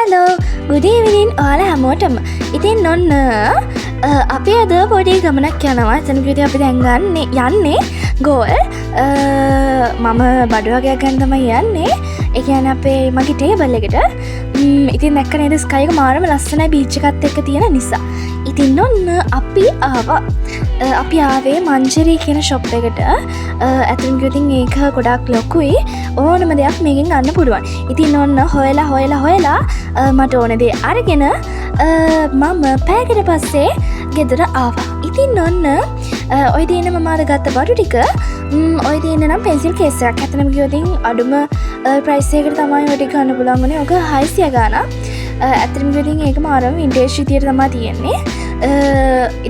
Hello good evening ඔයාලා හැමෝටම. ඉතින් ඔන්න අපි අද පොඩි ගමනක් යනවා. එතන විදිහට අපි දැන් යන්නේ ගෝල්. මම බඩු වගේක් ගන්න තමයි යන්නේ. ඒ කියන්නේ අපේ මගේ ටේබල් එකට. ඉතින් දැක්ක නේද ස්කයි එක මාරම ලස්සනයි බීච් එකත් එක්ක තියෙන නිසා. ඉතින් ඔන්න අපි ආවා. අපි ආවේ මංජරී කියන ෂොප් එකට. ඇතුළට ගිහින් ඒක ගොඩක් ලොකුයි. ඕනම දෙයක් මේකෙන් ගන්න පුළුවන්. ඉතින් ඔන්න හොයලා මට ඕන දේ අරගෙන මම පැයකට පස්සේ ගෙදර ආවා. ඉතින් ඔන්න ඔය දින මම අර ගත්ත බඩු ටික ඔය දින නම් පෙන්සිල් කේස් එකක්. ඇත්තටම ගියොතින් අඩුම ප්‍රයිස් එකකට තමයි ඔය ටික ගන්න පුළුවන් වුණේ. ඔක 600 ගාණක්. ඇත්තටම ගියොතින් ඒක මාරම වින්ටේජ් විදියට තමයි තියෙන්නේ.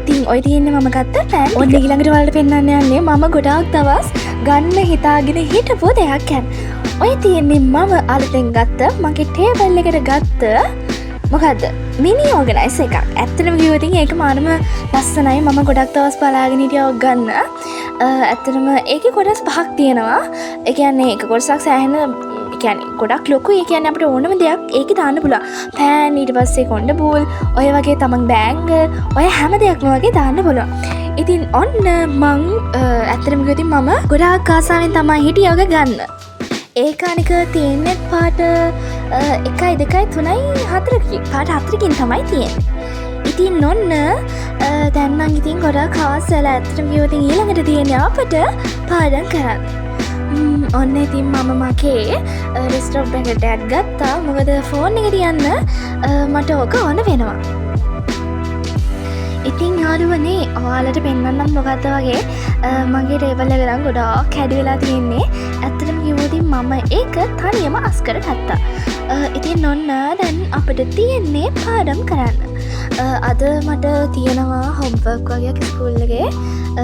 ඉතින් ඔය තියෙන්නේ මම ගත්ත පෑන්. ඔන්න ඊළඟට වලට පෙන්නන්න යන්නේ මම ගොඩාක් දවස් ගන්න හිතාගෙන හිටපු දෙයක් ගැන. ඔය තියෙන්නේ මම අලුතෙන් ගත්ත මගේ ටේබල් එකට ගත්ත මොකද්ද මිනි ඕගනයිසර් එකක්. ඇත්තටම කිව්වොතින් ඒක මානම ලස්සනයි. මම ගොඩක් දවස් බලාගෙන හිටියා ඔක් ගන්න. ඇත්තටම ඒකේ කොටස් පහක් තියෙනවා. ඒ කියන්නේ එක කොටසක් සෑහෙන කියන්නේ ගොඩක් ලොකුයි. ඒ කියන්නේ අපිට ඕනම දෙයක් ඒකේ දාන්න පුළුවන්. පෑන් ඊට පස්සේ කොණ්ඩ බූල් ඔය වගේ තමන් බෑන්ගල් ඔය හැම දෙයක්ම වගේ දාන්න පුළුවන්. ඉතින් ඔන්න මං ඇත්තටම කිව්වොතින් මම ගොඩාක් ආසාවෙන් තමයි හිටියේ ඔක ගන්න. ඒක අනික තියෙන්නේ පාට 1 2 3 4කින් පාට 4කින් තමයි තියෙන්නේ. ඉතින් ඔන්න දැන් නම් ඉතින් ගොඩාක් ආසලා ඇත්තටම කිව්වොතින් ඊළඟට තියෙන්නේ අපට පාඩම් කරන්න. ඔන්න ඉතින් මම මගේ රිස්ටෝප් එකට ඇඩ් ගත්තා. මොකද ෆෝන් එකට යන්න මට ඕක ඕන වෙනවා. ඉතින් යාළුවනේ ඔයාලට පෙන්වන්නම් මොකද්ද වගේ මගේ ටේබල් එක නම් ගොඩාක් හැඩි වෙලා තියෙන්නේ. ඇත්තටම කිව්වොතින් මම ඒක තනියම අස්කර ගත්තා. ඉතින් ඔන්න දැන් අපිට තියෙන්නේ පාඩම් කරන්න. අද මට තියෙනවා හොම්වර්ක් වගේක් ස්කූල් එකේ.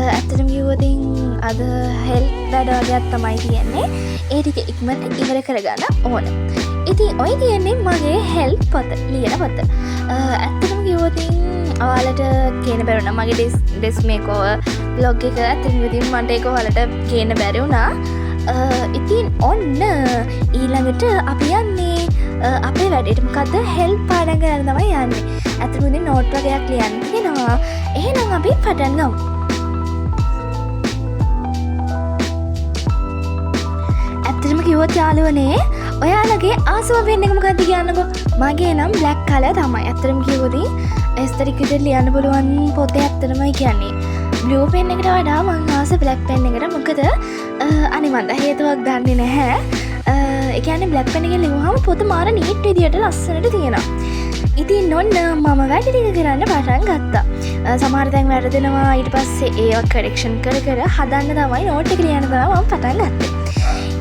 ඇත්තටම කිව්වොතින් අද හෙල්ප් වැඩ වගේක් තමයි තියෙන්නේ. ඒ ටික ඉක්මනට ඉවර කරගන්න ඕන. ඉතින් ඔය තියෙන්නේ මගේ හෙල්ප් පොත ලියන පොත. ඇත්තටම කිව්වොතින් ඔයාලට කියන බැරි වුණා මගේ ඩෙස්ක් මේකෝවර් බ්ලොග් එක. ඇත්තටම කිව්වොතින් මට ඒක ඔයාලට කියන බැරි වුණා. ඉතින් ඔන්න ඊළඟට අපි යන්නේ අපේ වැඩේට. මොකද්ද හෙල්ප් පාඩම් කරන්න තමයි යන්නේ. ඇත්තටම ඉතින් නෝට් වගේක් ලියන්න තියෙනවා. එහෙනම් අපි පටන් ගමු. ඇත්තටම කිව්වොත් යාළුවනේ ඔයාලගේ ආසම පෙන් එක මොකක්ද කියන්නකෝ. මගේ නම් බ්ලැක් කලර් තමයි. ඇත්තටම කිව්වොත් ඇස්තරික් විදිහට ලියන්න පුළුවන් පොතේ ඇත්තටමයි කියන්නේ. බ්ලූ පෙන් එකට වඩා මං ආස බ්ලැක් පෙන් එකට. මොකද අනේ මන්ද හේතුවක් දන්නේ නැහැ. ඒ කියන්නේ බ්ලැක් පෙන් එකෙන් ලියුවාම පොත මාර නීට් විදිහට ලස්සනට තියෙනවා. ඉතින් ඔන්න මම වැඩ ටික කරන්න පටන් ගත්තා. සමහර තැන් වැරදෙනවා. ඊට පස්සේ ඒවා කරෙක්ෂන් කර හදන්න තමයි නෝට් එක ලියන්න තමයි මම පටන් ගත්තේ.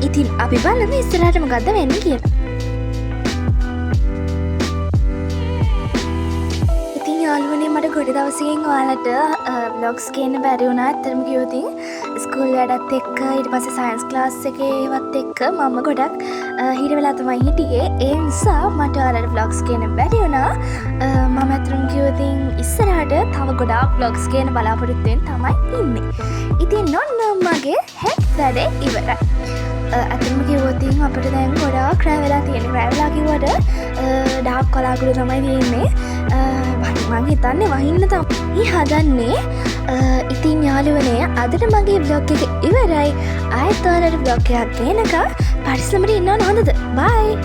ඉතින් අපි බලමු ඉස්සරහට මොකද්ද වෙන්නේ කියලා. ඉතින් යාළුවනේ මට ගොඩ දවසකින් ඔයාලට vlogs කියන්න බැරි වුණා. ඇත්තටම කිව්වොතින් ස්කූල් වැඩත් එක්ක ඊට පස්සේ සයන්ස් ක්ලාස් එකේවත් එක්ක මම ගොඩක් හිර වෙලා තමයි හිටියේ. ඒ නිසා මට ඔයාලට vlogs කියන්න බැරි වුණා. මම ඇත්තටම කිව්වොතින් ඉස්සරහට තව ගොඩාක් vlogs කියන්න බලාපොරොත්තුෙන් තමයි ඉන්නේ. ඉතින් ඔන්න මගේ හෙඩ් වැඩේ ඉවරයි. ඇත්තටම කිව්වොතින් අපිට දැන් ගොඩාක් රැ වෙලා තියෙනවා. රැ වෙලා කිව්වට ඩාර්ක් කලාකුළු තමයි තියෙන්නේ. මං හිතන්නේ වහින්න තමයි හදන්නේ. ඉතින් යාළුවනේ අදට මගේ බ්ලොග් එක ඉවරයි. ආයෙත් ඔයාලට බ්ලොග් එකක් ගේනකම් පරිස්සමට ඉන්න ඕන හොඳද? බයි.